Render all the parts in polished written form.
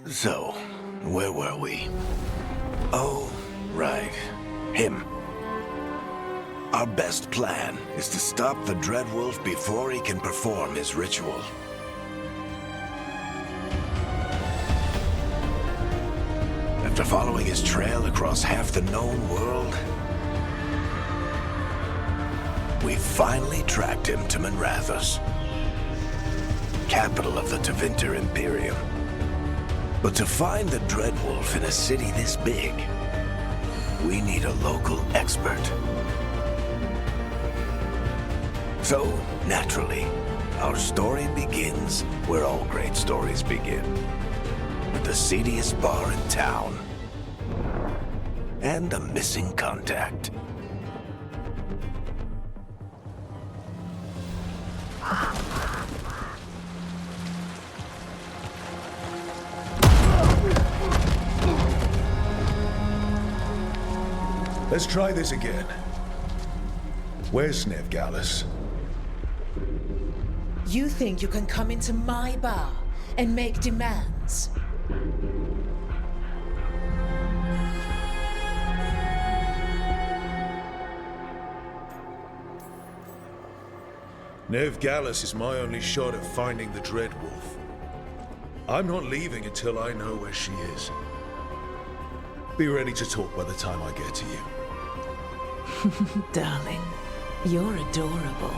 So, where were we? Oh, right. Him. Our best plan is to stop the Dreadwolf before he can perform his ritual. After following his trail across half the known world, we finally tracked him to Minrathous, capital of the Tevinter Imperium. But to find the Dreadwolf in a city this big, we need a local expert. So, naturally, our story begins where all great stories begin. With the seediest bar in town. And a missing contact. Let's try this again. Where's Veilguard? You think you can come into my bar and make demands? Veilguard is my only shot at finding the Dreadwolf. I'm not leaving until I know where she is. Be ready to talk by the time I get to you. Darling, you're adorable.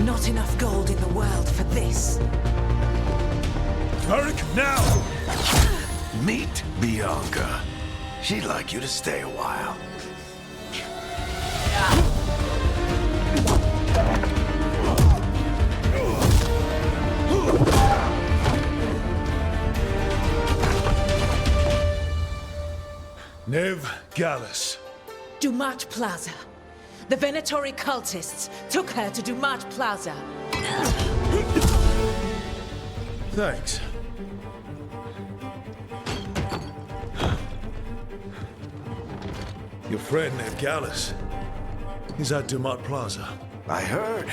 Not enough gold in the world for this. Turek, now! Meet Bianca. She'd like you to stay a while. Veilguard. Dumat Plaza. The Venatori cultists took her to Dumat Plaza. Thanks. Your friend Veilguard is at Dumat Plaza. I heard.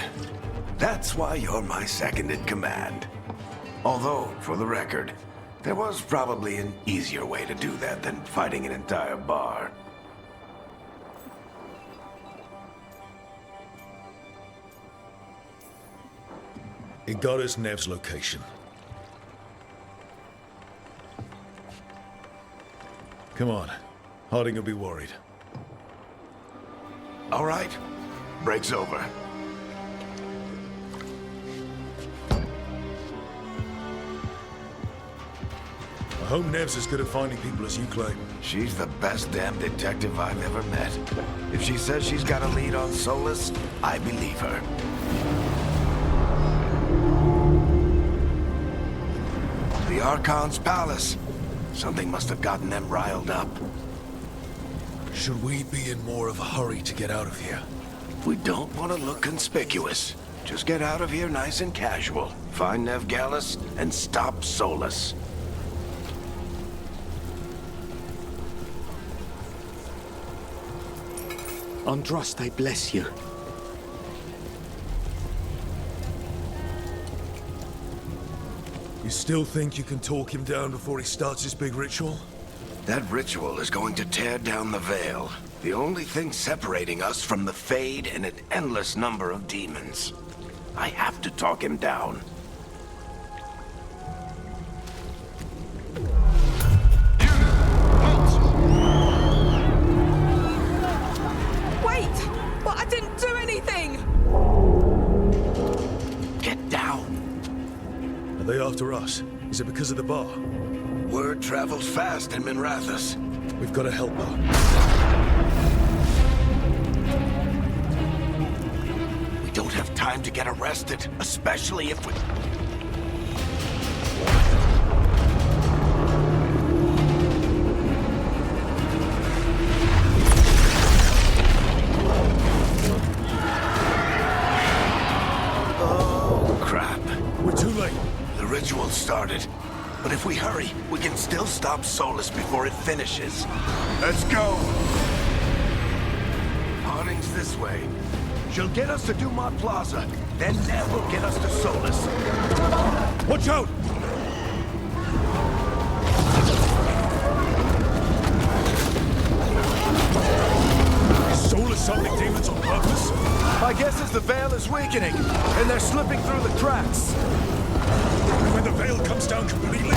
That's why you're my second in command. Although, for the record, there was probably an easier way to do that than fighting an entire bar. It got us Nev's location. Come on. Harding will be worried. All right. Break's over. I hope Nev's as good at finding people as you claim. She's the best damn detective I've ever met. If she says she's got a lead on Solus, I believe her. The Archon's palace. Something must have gotten them riled up. Should we be in more of a hurry to get out of here? We don't want to look conspicuous. Just get out of here nice and casual. Find Veilguard and stop Solus. Androst, I bless you. You still think you can talk him down before he starts his big ritual? That ritual is going to tear down the Veil. The only thing separating us from the Fade and an endless number of demons. I have to talk him down. Wait! But I didn't do anything! Get down. Are they after us? Is it because of the bar? Word travels fast in Minrathous. We've got to help her. We don't have time to get arrested, especially if we... ritual started. But if we hurry, we can still stop Solus before it finishes. Let's go! Harding's this way. She'll get us to Dumont Plaza. Then Nev will get us to Solus. Watch out! Is Solus summoning demons on purpose? My guess is the Veil is weakening, and they're slipping through the cracks. And when the Veil comes down completely?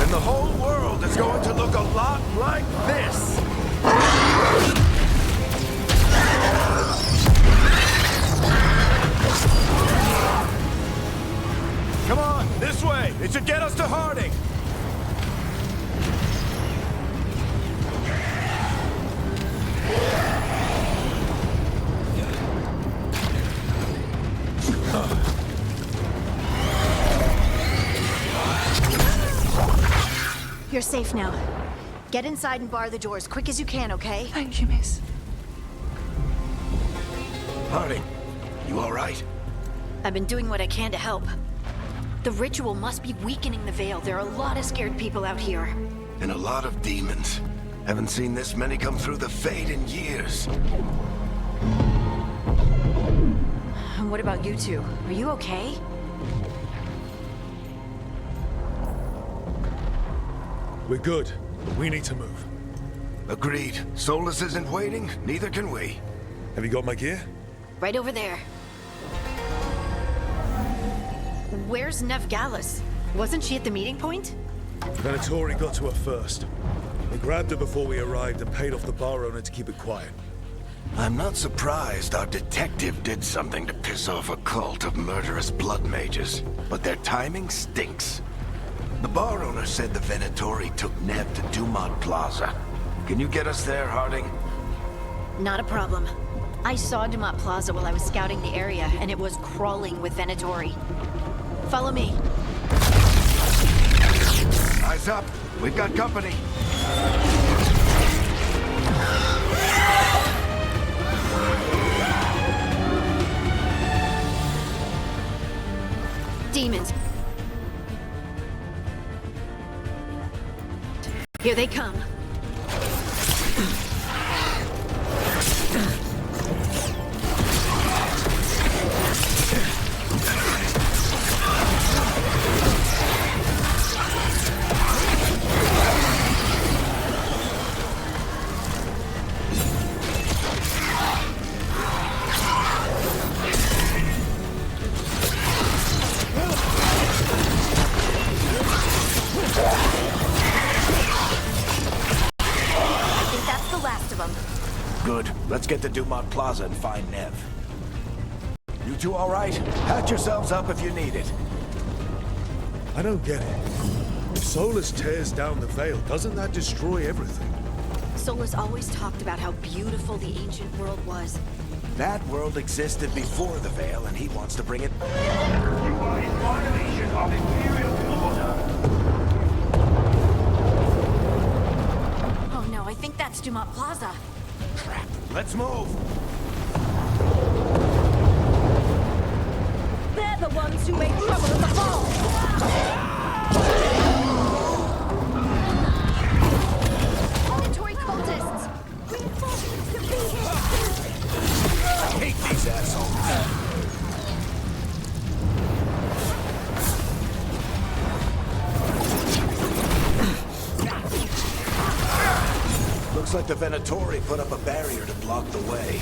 And the whole world is going to look a lot like this. Come on, this way. It should get us to Harding. You're safe now. Get inside and bar the doors quick as you can, okay? Thank you, miss. Harding, you all right? I've been doing what I can to help. The ritual must be weakening the Veil. There are a lot of scared people out here. And a lot of demons. Haven't seen this many come through the Fade in years. And what about you two? Are you okay? We're good. We need to move. Agreed. Solus isn't waiting, neither can we. Have you got my gear? Right over there. Where's Nev Gallus? Wasn't she at the meeting point? Venatori got to her first. They grabbed her before we arrived and paid off the bar owner to keep it quiet. I'm not surprised our detective did something to piss off a cult of murderous blood mages, but their timing stinks. The bar owner said the Venatori took Nev to Dumont Plaza. Can you get us there, Harding? Not a problem. I saw Dumont Plaza while I was scouting the area, and it was crawling with Venatori. Follow me. Eyes up. We've got company. Demons. Here they come. Good. Let's get to Dumont Plaza and find Nev. You two all right? Patch yourselves up if you need it. I don't get it. If Solus tears down the Veil, doesn't that destroy everything? Solus always talked about how beautiful the ancient world was. That world existed before the Veil, and he wants to bring it... You are in violation of Imperial order. Oh no, I think that's Dumont Plaza. Crap. Let's move! They're the ones who made trouble at the fall! Auditory cultists! Reinforcements to be here! I hate these assholes! Looks like the Venatori put up a barrier to block the way.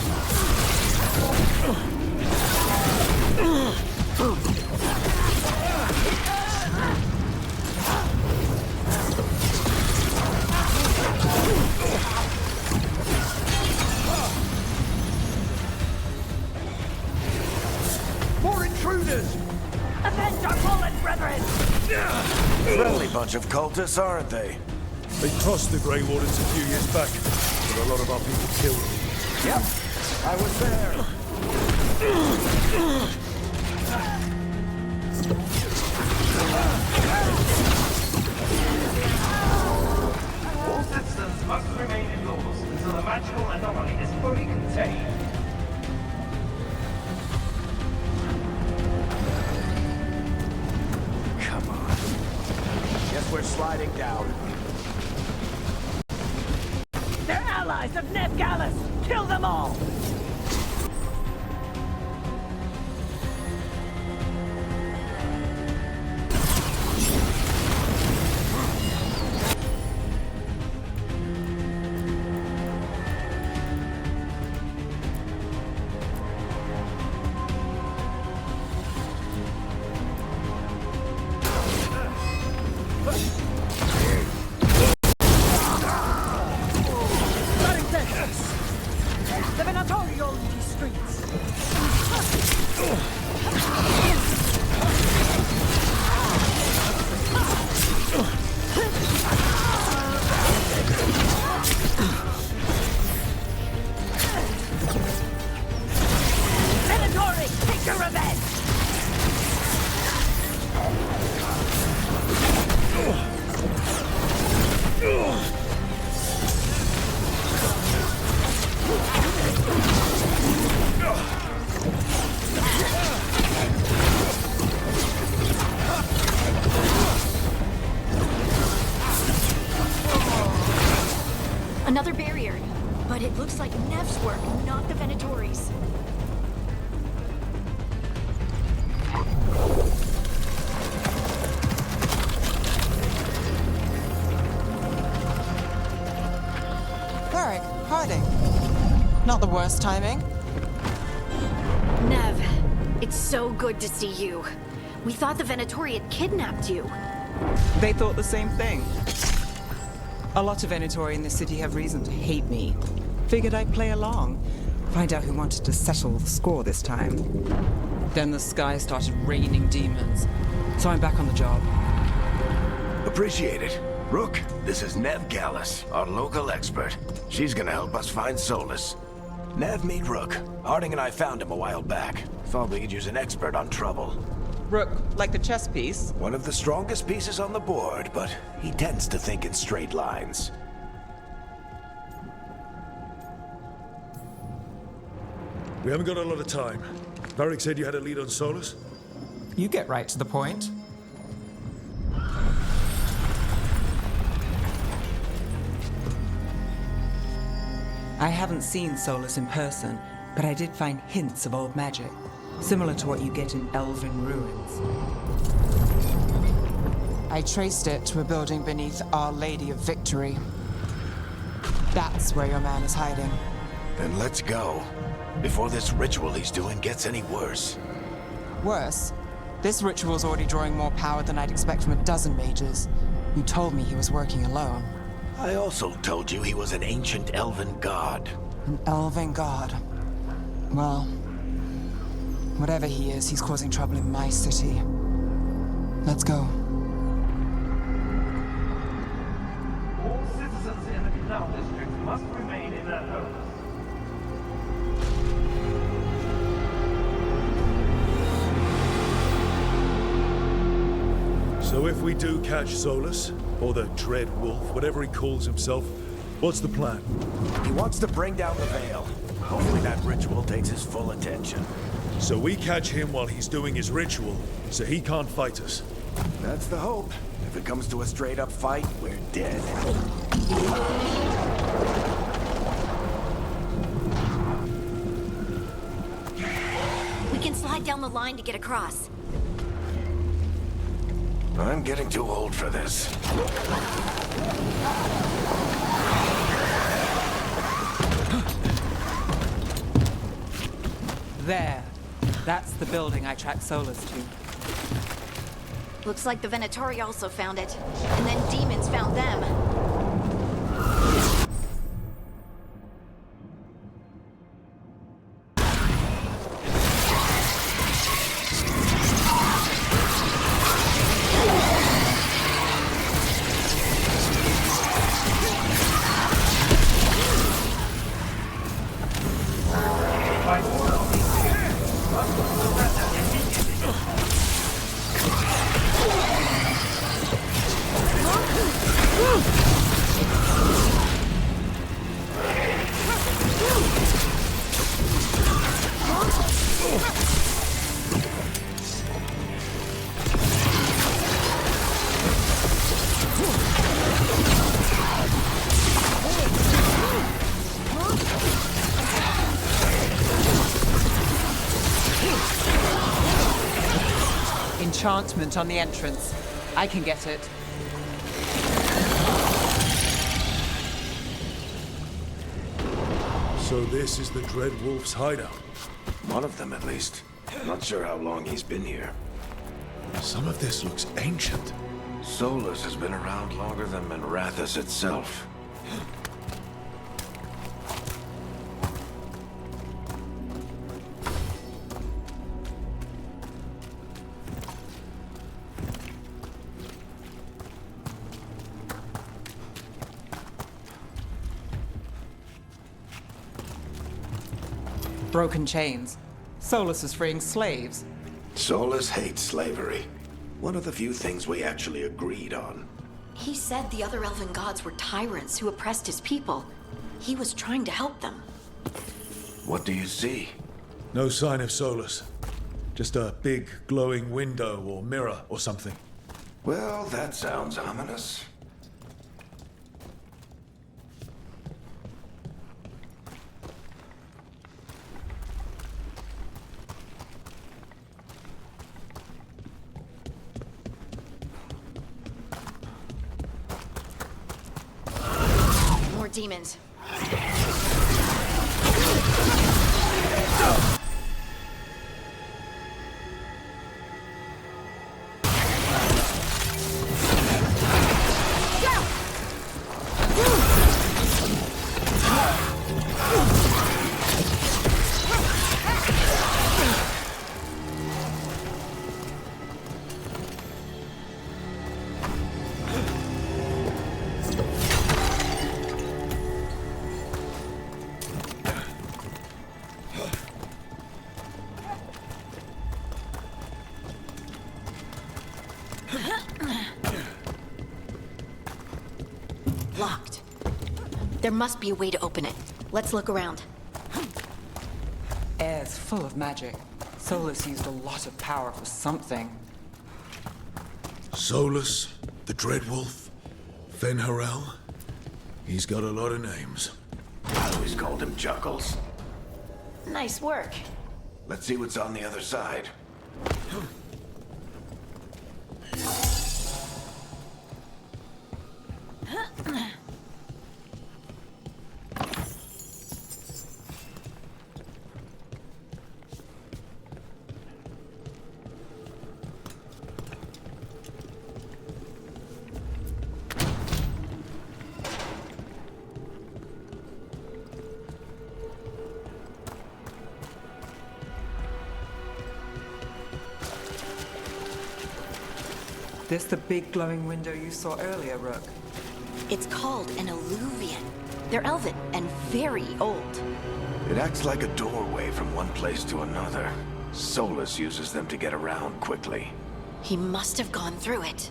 More intruders! Avenge our fallen brethren! Friendly bunch of cultists, aren't they? They crossed the Grey Wardens a few years back, but a lot of our people killed. Yep, I was there. All citizens must remain indoors until the magical anomaly is fully contained. sliding down. They're allies of Neb Gallus! Kill them all! The Venatori own these streets! Venatori, take your revenge! Another barrier. But it looks like Nev's work, not the Venatori's. Varric, Harding. Not the worst timing. Nev, it's so good to see you. We thought the Venatori had kidnapped you. They thought the same thing. A lot of Venatori in this city have reason to hate me. Figured I'd play along. Find out who wanted to settle the score this time. Then the sky started raining demons. So I'm back on the job. Appreciate it. Rook, this is Neb Gallus, our local expert. She's gonna help us find Solus. Nev, meet Rook. Harding and I found him a while back. Thought we could use an expert on trouble. Rook, like the chess piece? One of the strongest pieces on the board, but he tends to think in straight lines. We haven't got a lot of time. Varric said you had a lead on Solus? You get right to the point. I haven't seen Solus in person, but I did find hints of old magic, similar to what you get in elven ruins. I traced it to a building beneath Our Lady of Victory. That's where your man is hiding. Then let's go, before this ritual he's doing gets any worse. Worse, this ritual's already drawing more power than I'd expect from a dozen mages. You told me he was working alone. I also told you he was an ancient elven god. An elven god. Well, whatever he is, he's causing trouble in my city. Let's go. All citizens in the Canal District must remain in their homes. So if we do catch Solus, or the Dread Wolf, whatever he calls himself, what's the plan? He wants to bring down the Veil. Hopefully that ritual takes his full attention. So we catch him while he's doing his ritual, so he can't fight us. That's the hope. If it comes to a straight-up fight, we're dead. We can slide down the line to get across. I'm getting too old for this. There. That's the building I tracked Solus to. Looks like the Venatori also found it. And then demons found them. By order of the King, must surrender immediately. enchantment on the entrance. I can get it. So this is the Dread Wolf's hideout. One of them, at least. Not sure how long he's been here. Some of this looks ancient. Solus has been around longer than Minrathous itself. Broken chains. Solus is freeing slaves. Solus hates slavery. One of the few things we actually agreed on. He said the other elven gods were tyrants who oppressed his people. He was trying to help them. What do you see? No sign of Solus. Just a big glowing window or mirror or something. Well, that sounds ominous. More demons. Locked. There must be a way to open it. Let's look around. Air's full of magic. Solus used a lot of power for something. Solus, the Dread Wolf, Fen'Harel. He's got a lot of names. I always called him Juggles. Nice work. Let's see what's on the other side. This the big glowing window you saw earlier, Rook? It's called an alluvian. They're elven and very old. It acts like a doorway from one place to another. Solus uses them to get around quickly. He must have gone through it.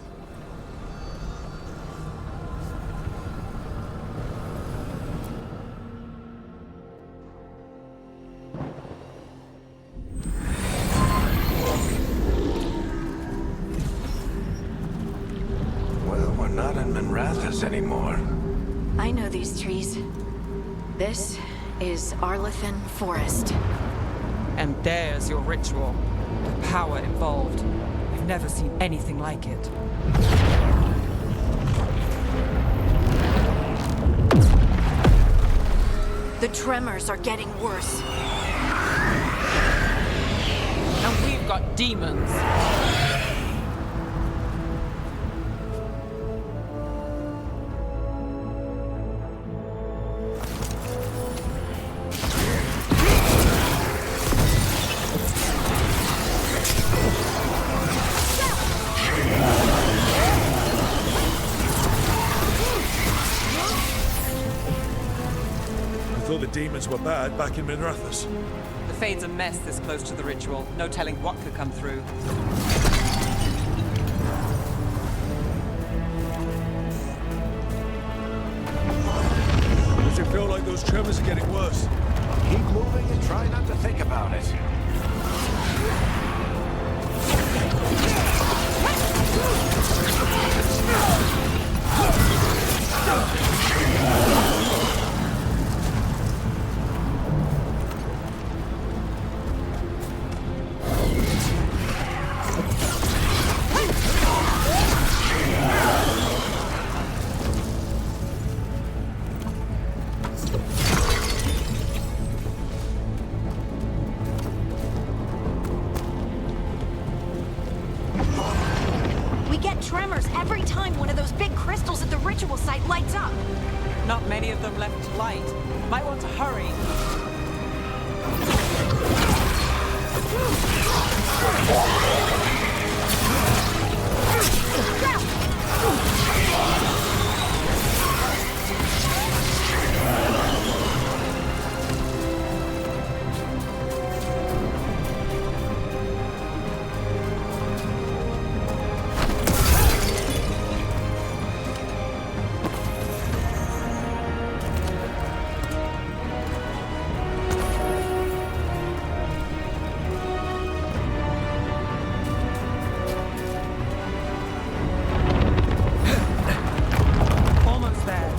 Well, we're not in Minrathous anymore. I know these trees. This is Arlethan Forest. And there's your ritual. The power involved. I've never seen anything like it. The tremors are getting worse. And we've got demons. I thought the demons were bad back in Minrathous. The Fade's a mess this close to the ritual. No telling what could come through. Does it feel like those tremors are getting worse? Keep moving and try not to think about it. tremors every time one of those big crystals at the ritual site lights up. Not many of them left to light. Might want to hurry. Almost there.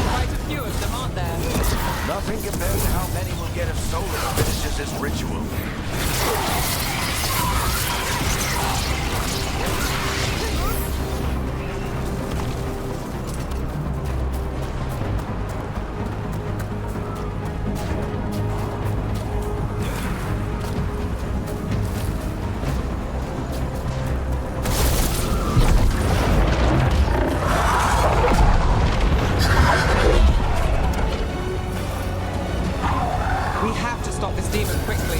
Quite a few of them, aren't there? Nothing compared to how many will get if Solus finishes his ritual. We have to stop this demon quickly.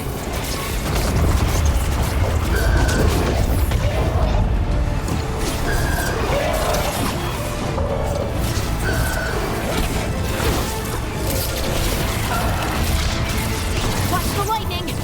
Watch the lightning!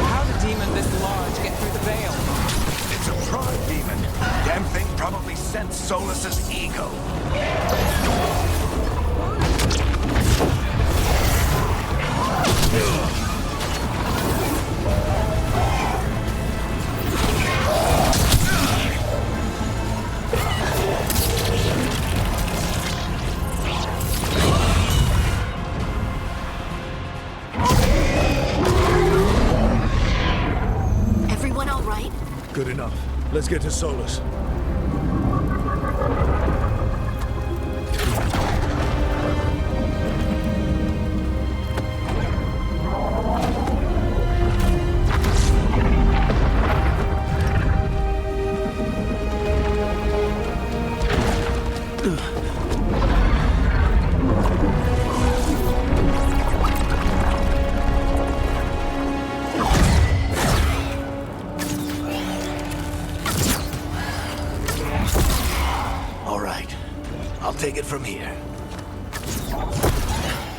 How did a demon this large get through the veil? It's a pride demon. Damn thing probably sensed Solus's ego. Everyone all right? Good enough. Let's get to Solus. All right. I'll take it from here.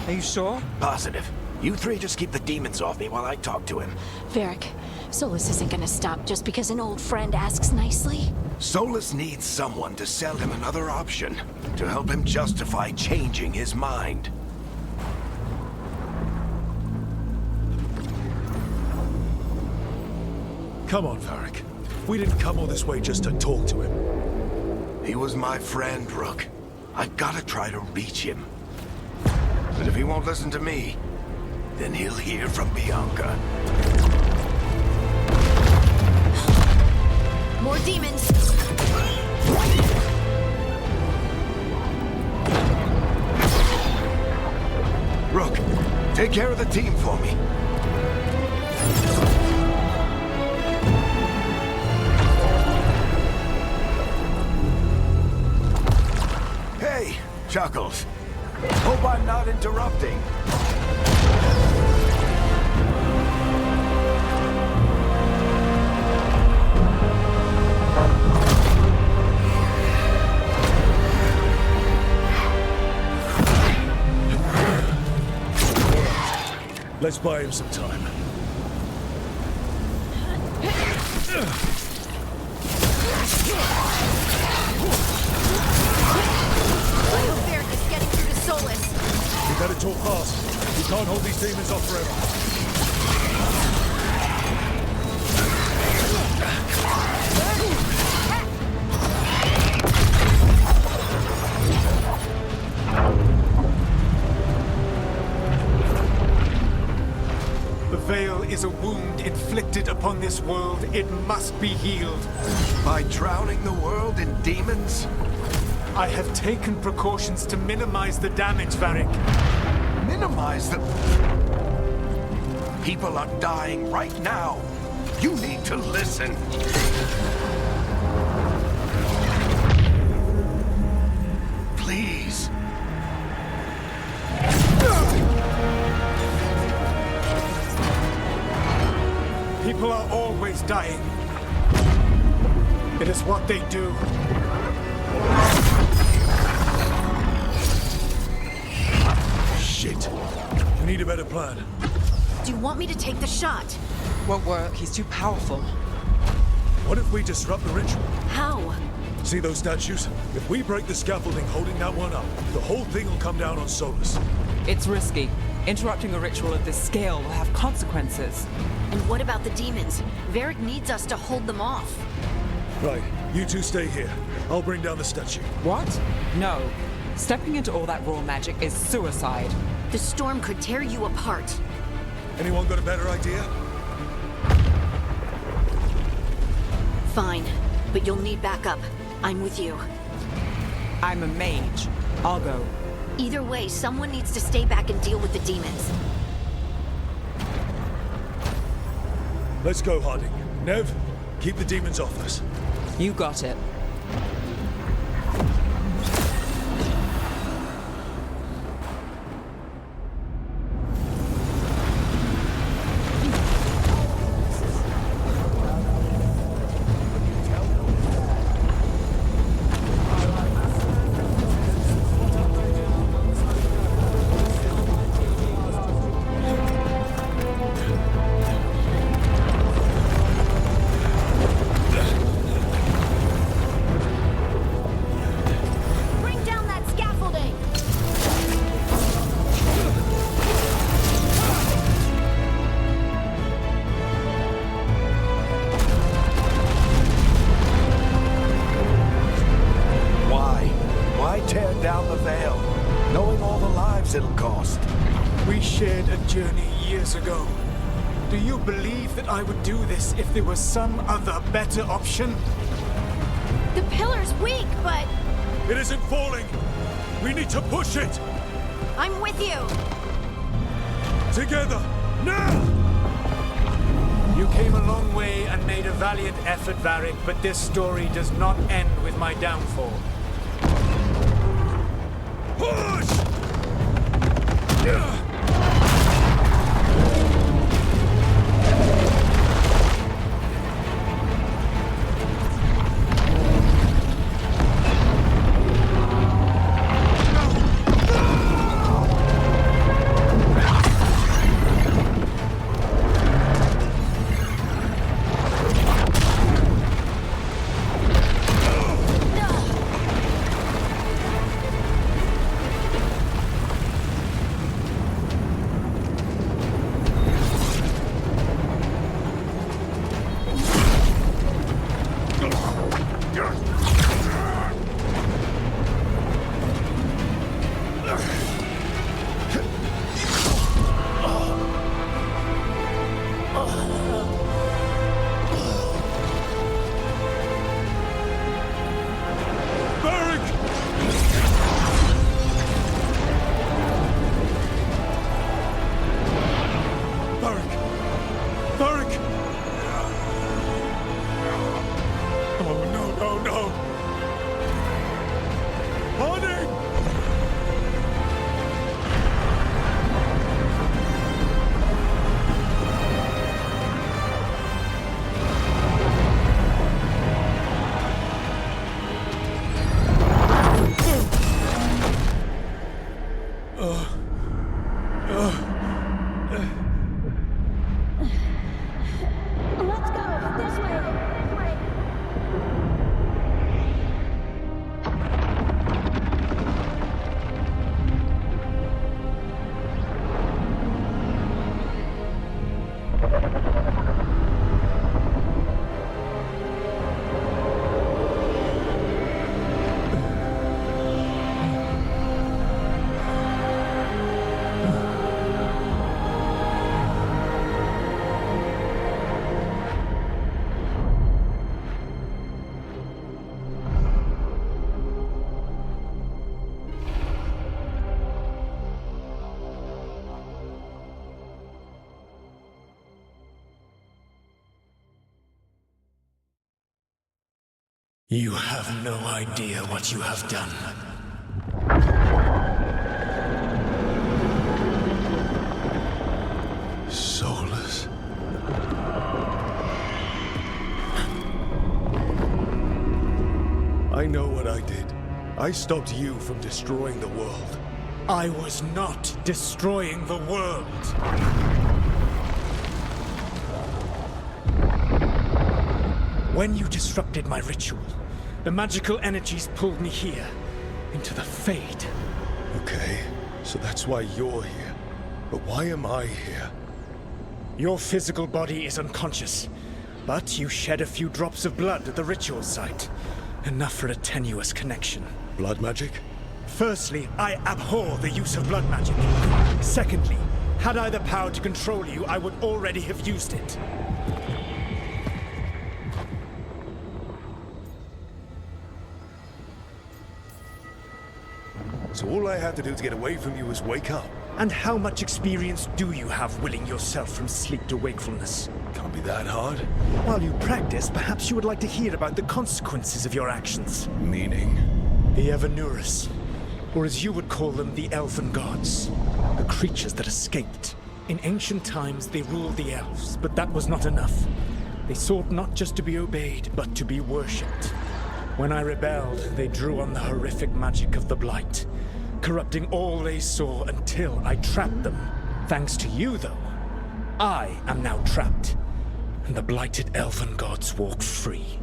Are you sure? Positive. You three just keep the demons off me while I talk to him. Varric, Solus isn't gonna stop just because an old friend asks nicely. Solus needs someone to sell him another option, to help him justify changing his mind. Come on, Varric. We didn't come all this way just to talk to him. He was my friend, Rook. I gotta try to reach him. But if he won't listen to me, then he'll hear from Bianca. More demons! Rook, take care of the team for me. Chuckles. Hope I'm not interrupting. Let's buy him some time. I hope Varric is getting through to Solus. We better talk fast. We can't hold these demons off forever. The Veil is a wound inflicted upon this world. It must be healed. By drowning the world in demons? I have taken precautions to minimize the damage, Varric. Minimize the... People are dying right now. You need to listen. Please. People are always dying. It is what they do. Shit. We need a better plan. Do you want me to take the shot? Won't work. He's too powerful. What if we disrupt the ritual? How? See those statues? If we break the scaffolding holding that one up, the whole thing will come down on Solus. It's risky. Interrupting a ritual of this scale will have consequences. And what about the demons? Varric needs us to hold them off. Right, you two stay here. I'll bring down the statue. What? No. Stepping into all that raw magic is suicide. The storm could tear you apart. Anyone got a better idea? Fine, but you'll need backup. I'm with you. I'm a mage. I'll go. Either way, someone needs to stay back and deal with the demons. Let's go, Harding. Nev, keep the demons off us. You got it. Bring down that scaffolding! Why tear down the Veil, knowing all the lives it'll cost? We shared a journey years ago. Do you believe that I would do this if there was some other better option? The pillar's weak, but It isn't falling! We need to push it! I'm with you! Together! Now! You came a long way and made a valiant effort, Varric, but this story does not end with my downfall. Push! You have no idea what you have done. Soulless. I know what I did. I stopped you from destroying the world. I was not destroying the world. When you disrupted my ritual, the magical energies pulled me here, into the Fade. Okay, so that's why you're here. But why am I here? Your physical body is unconscious, but you shed a few drops of blood at the ritual site. Enough for a tenuous connection. Blood magic? Firstly, I abhor the use of blood magic. Secondly, had I the power to control you, I would already have used it. So all I had to do to get away from you was wake up. And how much experience do you have willing yourself from sleep to wakefulness? Can't be that hard. While you practice, perhaps you would like to hear about the consequences of your actions. Meaning? The Evanurus, or as you would call them, the Elven Gods. The creatures that escaped. In ancient times, they ruled the elves, but that was not enough. They sought not just to be obeyed, but to be worshipped. When I rebelled, they drew on the horrific magic of the Blight, corrupting all they saw until I trapped them. Thanks to you, though, I am now trapped, and the blighted Elven Gods walk free.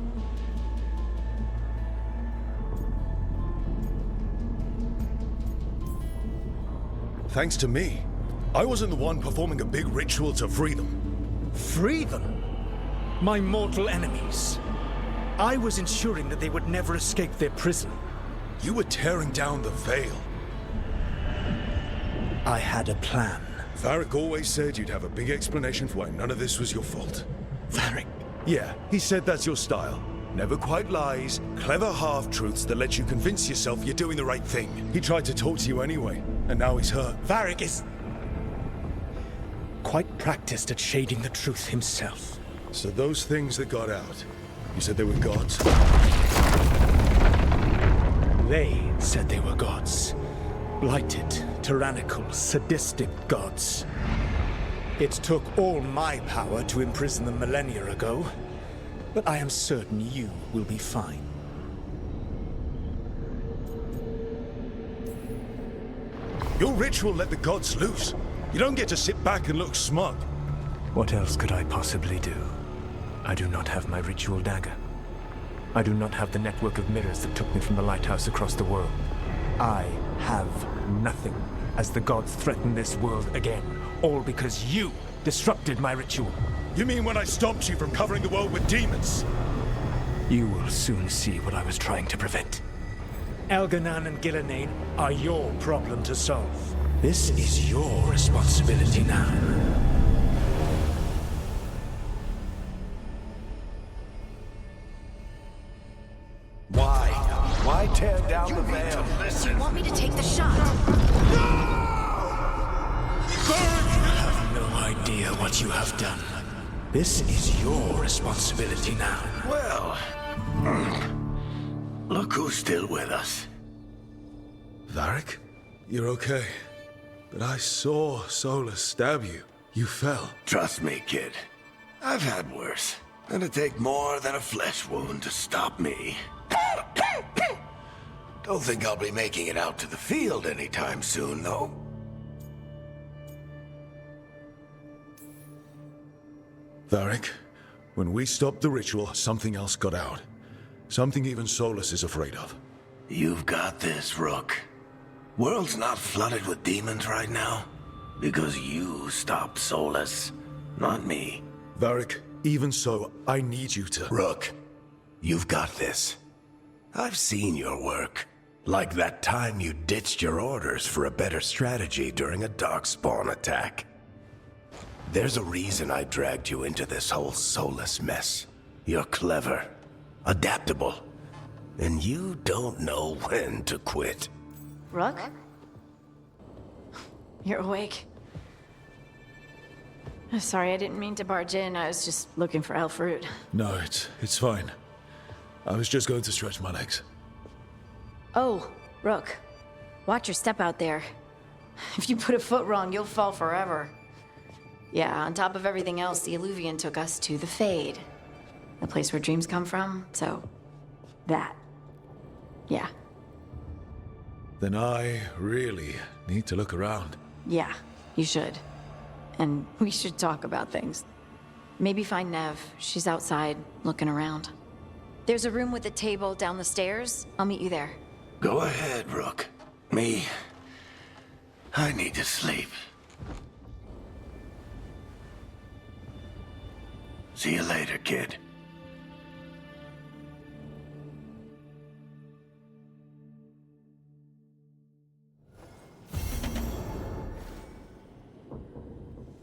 Thanks to me. I wasn't the one performing a big ritual to free them. Free them? My mortal enemies. I was ensuring that they would never escape their prison. You were tearing down the Veil. I had a plan. Varric always said you'd have a big explanation for why none of this was your fault. Varric? Yeah, he said that's your style. Never quite lies, clever half-truths that let you convince yourself you're doing the right thing. He tried to talk to you anyway, and now he's hurt. Varric is quite practiced at shading the truth himself. So those things that got out, you said they were gods? They said they were gods. Blighted, tyrannical, sadistic gods. It took all my power to imprison them millennia ago, but I am certain you will be fine. Your ritual let the gods loose. You don't get to sit back and look smug. What else could I possibly do? I do not have my ritual dagger. I do not have the network of mirrors that took me from the lighthouse across the world. I have nothing as the gods threaten this world again, all because you disrupted my ritual. You mean when I stopped you from covering the world with demons? You will soon see what I was trying to prevent. Elganan and Gillenane are your problem to solve. This is your responsibility now. Why? Why tear down the veil? Do you want me to take the shot? You have no idea what you have done. This is your responsibility now. Well, look who's still with us. Varric? You're okay. But I saw Solus stab you. You fell. Trust me, kid. I've had worse. It'll take more than a flesh wound to stop me. Don't think I'll be making it out to the field anytime soon, though. Varric, when we stopped the ritual, something else got out. Something even Solus is afraid of. You've got this, Rook. World's not flooded with demons right now. Because you stopped Solus, not me. Varric, even so, I need you to... Rook, you've got this. I've seen your work. Like that time you ditched your orders for a better strategy during a darkspawn attack. There's a reason I dragged you into this whole Solus mess. You're clever, adaptable, and you don't know when to quit. Rook? You're awake. Sorry, I didn't mean to barge in. I was just looking for elf fruit. No, it's fine. I was just going to stretch my legs. Oh, Rook. Watch your step out there. If you put a foot wrong, you'll fall forever. Yeah, on top of everything else, the Illuvian took us to the Fade. The place where dreams come from, so... that. Yeah. Then I really need to look around. Yeah, you should. And we should talk about things. Maybe find Nev. She's outside, looking around. There's a room with a table down the stairs. I'll meet you there. Go ahead, Rook. Me, I need to sleep. See you later, kid.